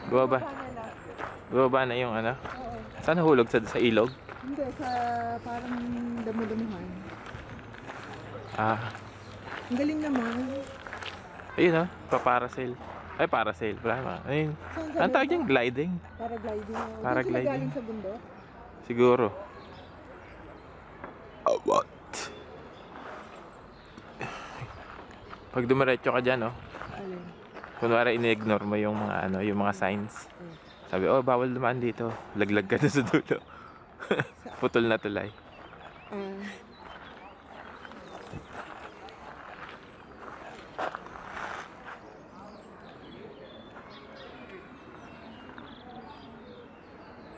Bumaba. Bumaba na yung ano? Oo. Saan nahulog? Sa ilog? Hindi, sa parang damo-damuhan. Ah. Ang galing naman. Ayun pa-parasail. Ay, parasail. Wala naman. Ayun. Saan Ang tawag dyan? Gliding. Paragliding. Paragliding. Doon sila galing sa bundok? Siguro. What? Pag dumiretso ka dyan, Alin? kunwari ini-ignore mo yung mga yung mga signs. Sabi, oh, bawal dumaan dito. Laglag ka na sa dulo. Putol na tulay.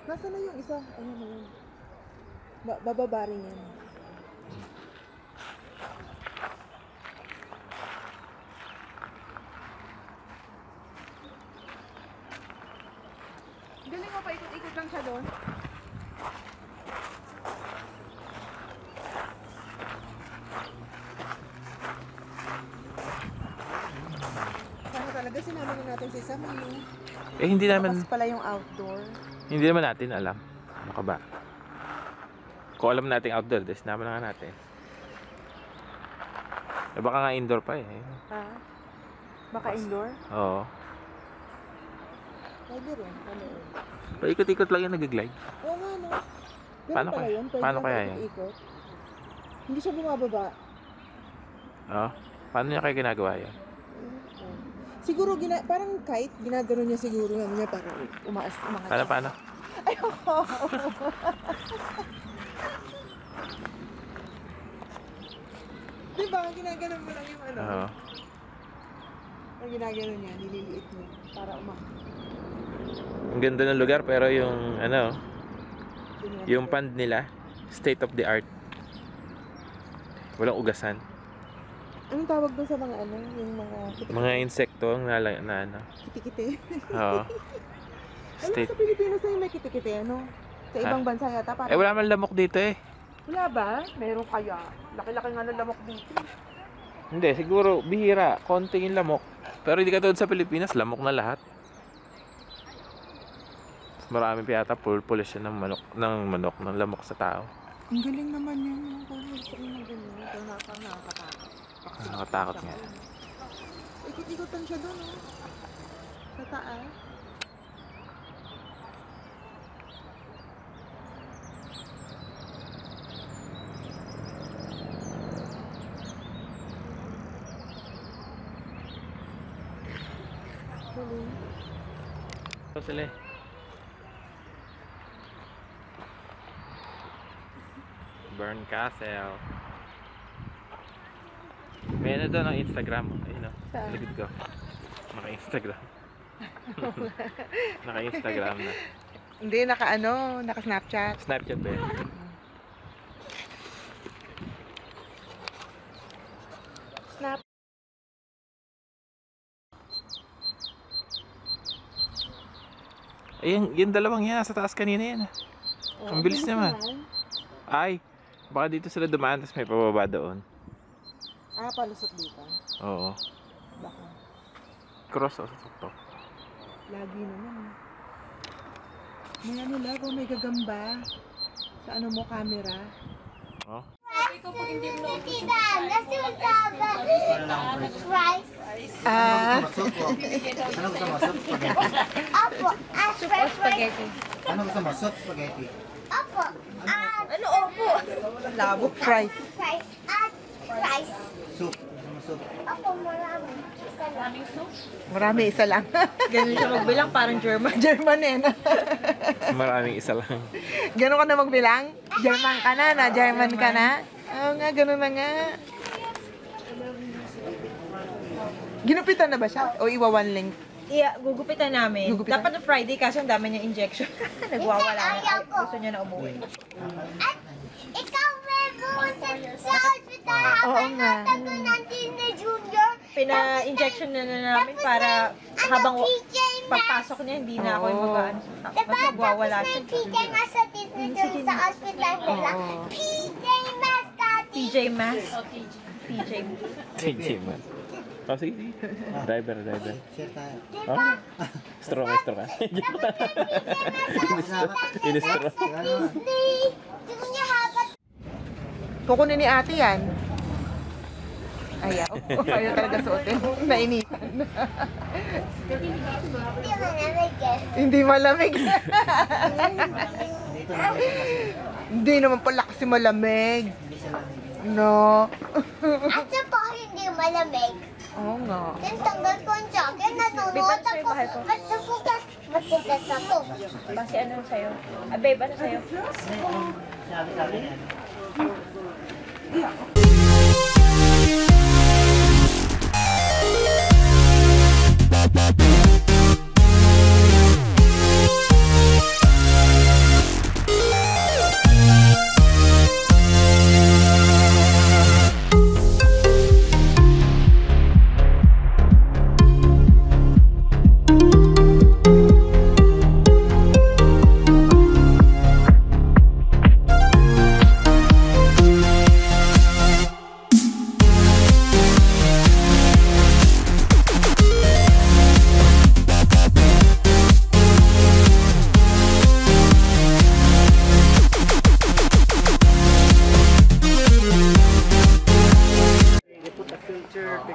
Nasaan na yung isa? Ano na yun? Bababa rin yan. Galing mo pa, ikot-ikot lang siya doon. Sana talaga sinama na natin si Sam. Eh, hindi naman... Tapos pala yung outdoor. Hindi naman natin alam. Ano ka ba? Kung alam natin outdoor, des naman na nga natin. Eh, baka nga indoor pa eh. Ha? Baka indoor? Oo. Pwede rin. Ano yun? Paikot-ikot lang yung nag-glide. Oo nga no. Ganun Paano pala kaya? yun? Pwede Paano lang kaya yun? paikot-ikot. Hindi siya bumababa. Oo. Paano niya kayo ginagawa yan? Siguro, parang kite, ginagano niya siguro niya para umaas. Paano? Ayoko. Diba, ginagano mo lang yung ano? Oo. Ang ginagano niya, nililiit mo para umaas. Ang ganda ng lugar pero yung yung pond nila, state of the art. Walang ugasan. Anong tawag doon sa mga ano? Yung mga kiti-kiti? Mga insekto na ano. Kiti-kiti. Oo. Ano sa Pilipinas ay may kiti-kiti, ano? Sa ibang bansa yata parang... Eh, wala man lamok dito eh. Wala ba? Meron kaya. Laki-laki nga ng lamok dito. Hindi, siguro bihira, konting yung lamok. Pero hindi katulad sa Pilipinas, lamok na lahat. Marami pa yata population ng manok, ng lamok sa tao. Ang galing naman yun. Parang sa inyo ganyan. Ito nakakatakot. Nakatakot nga. Ikot-ikotan siya doon, oh. Sa taas. Galing. Ito sila eh. Burn Castle. May ano doon ang Instagram. Ayun o. Saan? Likod ko. Naka-Instagram. Naka-Instagram na. Hindi, naka-Snapchat. Snapchat ba yun? Snap. Ayun, yung dalawang yan sa taas kanina yan. Ang bilis naman. Ay, baka dito sila dumaan tapos may pababa doon. Ah, palusot dito. Oo. Baka. Cross o sakto. Lagi naman. May ano lang, may gagamba. Sa ano mo, camera. Oh. Ah. Ano gusto mo? Soup spaghetti? Opo, spaghetti. Ano gusto mo? Soup spaghetti? Opo, Ano, opo? Labo. Fries. fries at fries. Soup. Gusto mo soup? Opo, marami. Marami, isa lang. Ganun siya magbilang, parang German. German eh, na. Maraming isa lang. Ganun ka na magbilang? German ka na, German ka na? Oo nga, ganun na nga. Ginupitan na ba siya? O iwa one link? Yeah, gugupitan namin. Gugupitan? Dapat na Friday kasi ang dami niya injection. Nagwawala na. Ayaw ko. Gusto niya na umuwi. At ikaw may buwan sa hospital Oo habang nga. natago ng Disney Junior. Pina-injection na namin para habang pagpasok niya, hindi na ako yung mag-ano. Mas Diba? magwawala Tapos siya. may PJ Masks sa Disney Junior sa hospital nila. PJ Masks, Daddy. PJ Masks. PJ. TJ man. Oh, sige, sige. Driver. Share tayo. Oh. Straw ka. In-straw. Ano? Do you have a Kukunin ni ate yan. Ayaw. Ayaw talaga suotin. Nainitan. Hindi malamig. Dito na. Hindi naman pala kasi malamig. Hindi siya lang. No. At sa pa hindi malamig. Oo nga. Then tanggal ko ang jacket, nanonood Babe, ano sa'yo ako. bahay ko? Ba't napukas? Matigas ako. Base ano sa'yo? Babe, ano sa'yo? Sabi sa akin yan.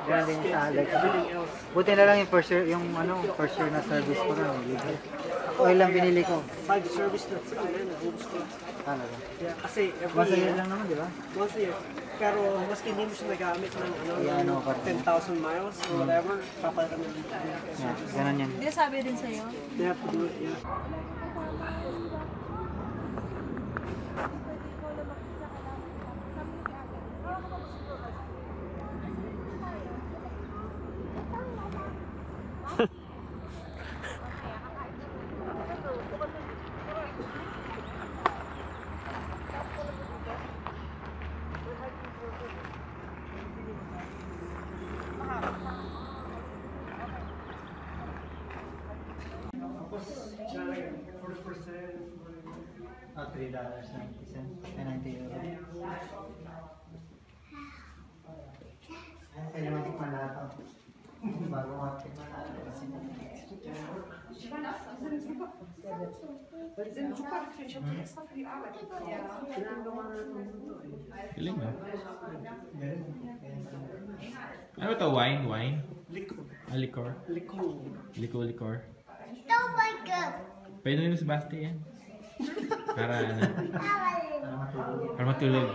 Yan din sa Alex. Buti na lang yung first year, first year na service ko rin. Oil lang binili ko. 5 service na sa akin, home state. Talaga. Yeah, kasi Once a every year lang naman, di ba? once a year. Pero maski hindi mo siya nagamit ng Yeah, ano, 10,000 miles or whatever, papalitan mo dito. Yeah, ganun yan. Hindi sabi din sa'yo. They have to do it, yeah. Oh, $3.90. 90 euro. Kaya naman tikman lahat ako. Bago matikman natin kasi. Galing mo. Ano to? Wine? Liquor. Liquor. Oh my God. Pwede nyo sa Basti yan. Para matulog.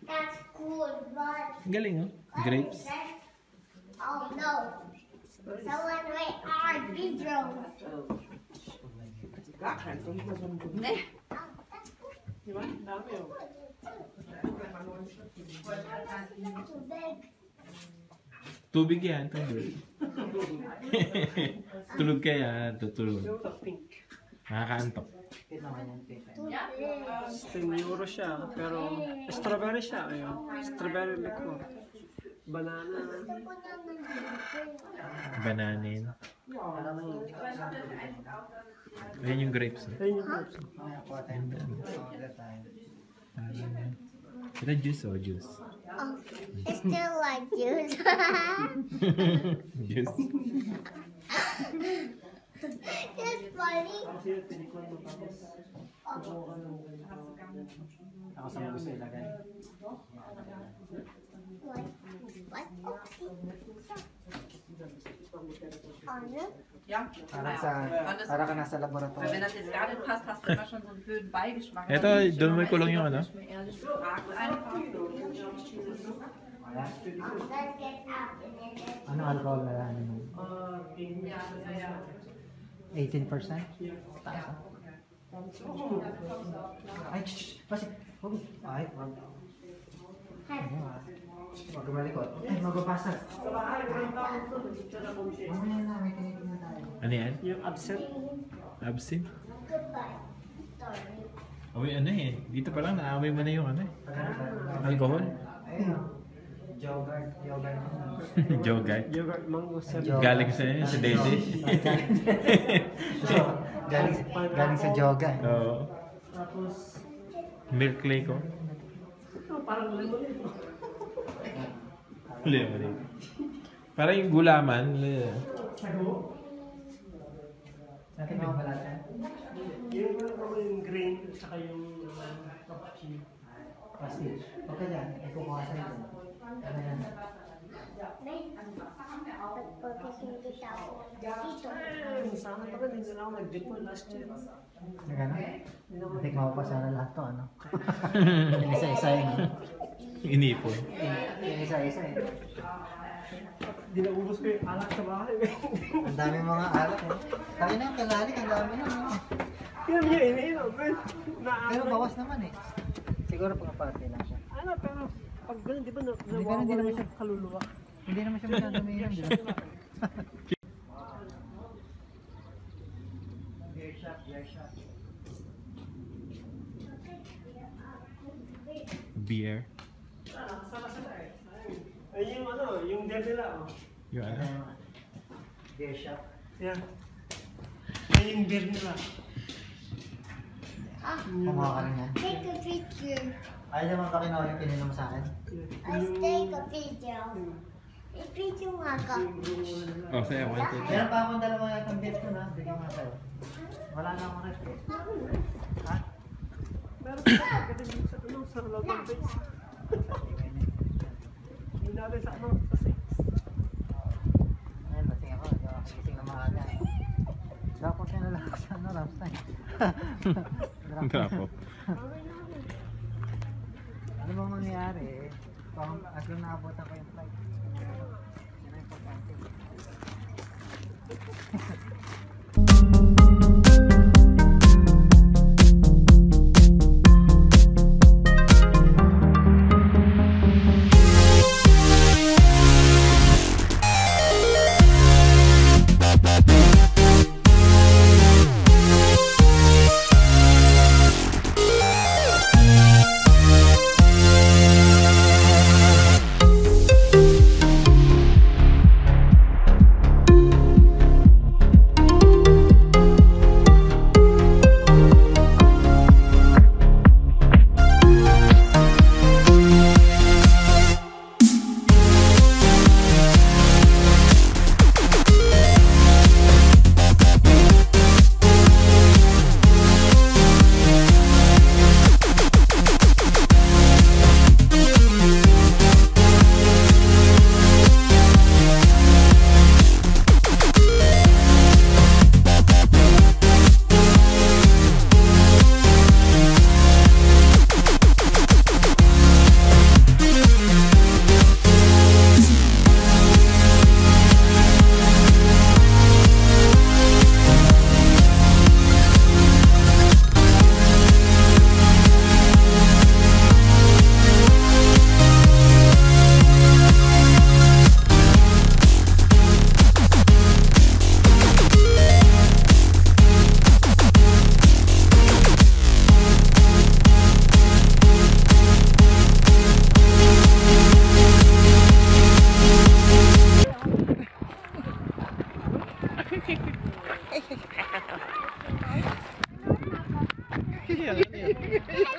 That's cool, but... Galing, oh. Grapes. Oh no. Someone wait our video. Too big. Tubig yan, tubig. Tulog ka yan, tutulog. Nakakaantok. €10 siya, pero strawberry siya. Ayun. Strawberry liquor. Banana. Bananin. Ayan yung grapes. Oh. Ayun yung grapes. Ganda. Ito juice o juice? Oh, it's still like juice. Juice. It's funny. Ako sa gusto ilagay. What? Ano? Para ka nasa laboratory. Wenn das jetzt gerade passt, hast du immer schon so einen blöden Beigeschmack. Ito, doon mo kulong yung ano? Ich mir ehrlich gefragt einfach. Let's get up and then Ano alcohol na yan? 18%? Taas ah. Ay, shh! Kasi, ay, wag. Ano ah? Wag malikot. Ay, magbabasa. Mamaya na, may tinitingnan tayo. Ano yan? Yung absent. Absinthe? goodbye. Sorry. Uy, ano eh. Dito pa lang, naamoy mo na yung ano eh. Alcohol? Ayun. Yogurt. Jogurt. Yogurt mango syrup. Galing sa Dede. Galing sa yoga. Oo. Tapos, Milk lake ko. parang lemonade. Lemonade. Parang yung gulaman. Natin mga balata. Yung green at saka yung cappuccino. Pastage. Okay yan. Ito ko kasi ito. Ano yan? Sana pa rin, hindi na ako nag-depot last year. Nagano? Tikma ko pa sana lahat to, ano? Yung isa-isa yun. Inipon. Yung isa-isa yun. Hindi na ubos ko yung alak sa bahay. Ang dami mga alak eh. Tayo na yung kalalik, ang dami na. No? Yan niya, iniinom. Pero bawas naman eh. Siguro pang-party lang siya. Ano, pero pag ganun, di ba ganun, di nawawala naman yung kaluluwa? Hindi naman siya masyadong umiinom, di ba? Beer shot, beer shot. Beer. Ay, yung ano, yung beer nila, oh. Yung ano? Beer shot. Yan. Yan yung beer nila. Kumuha ka rin yan. Take a picture. Ayaw naman pa kinuha yung pininom sa akin. Let's take a picture. I-picture nga ka. Oh, sa'yo. Meron pa akong dalawang yatang beer ko na. Bigyan mo sa'yo. Wala na akong rest eh. Ha? Meron pa pagdating sa ano, sa Logan Base. Hindi natin sa ano, sa 6. Ayun, lasing ako. Hindi ako gising na maaga. Dapat yan na lang sa ano, Ramstein. Drop off. Ano bang mangyayari eh? Kung as long naabutan ko yung flight. Yan ang importante.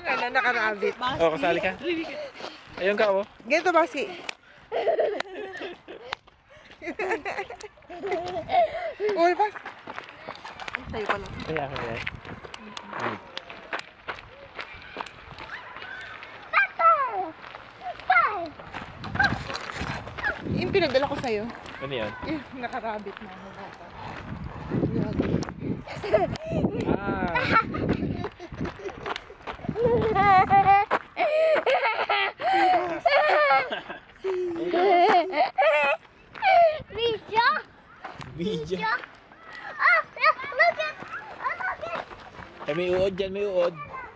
Ano, nakarabit. Oh, kasali ka. Ayun ka, oh. Ganito ba si? Uy, bas. Tayo ko lang. Kaya ka yan. Yung pinadala ko sa'yo. Ano yan? Yung nakarabit na ako bata. Ah! Video? Video. Oh, look at! Oh, look at! Eh, may uod dyan, may uod.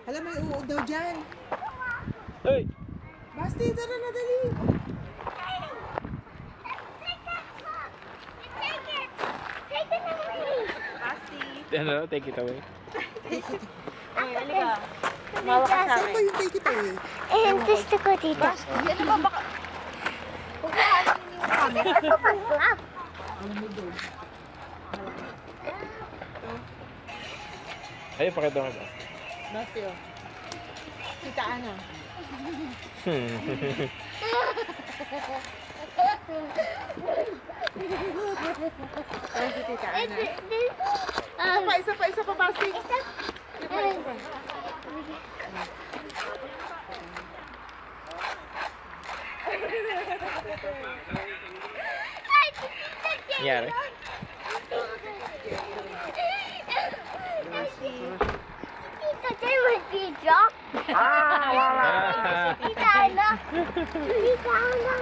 Alam, may uod daw dyan. Hey! Basti, tara na dali. Take it away. Ano, take it away. Ay, halika. Mawa ka sa Saan ko akin. yung take it away? Eh, gusto ko dito. Ano ba baka... Huwag mo asin yung camera. Ano pa vlog? Ayun, pakita mo ba? Basti, oh. Kita ano? Ay, si Tita Ana. Isa pa, Basti. Isa pa. Nangyari? Tita, there would be a drop. Tita Ana. Tita Ana.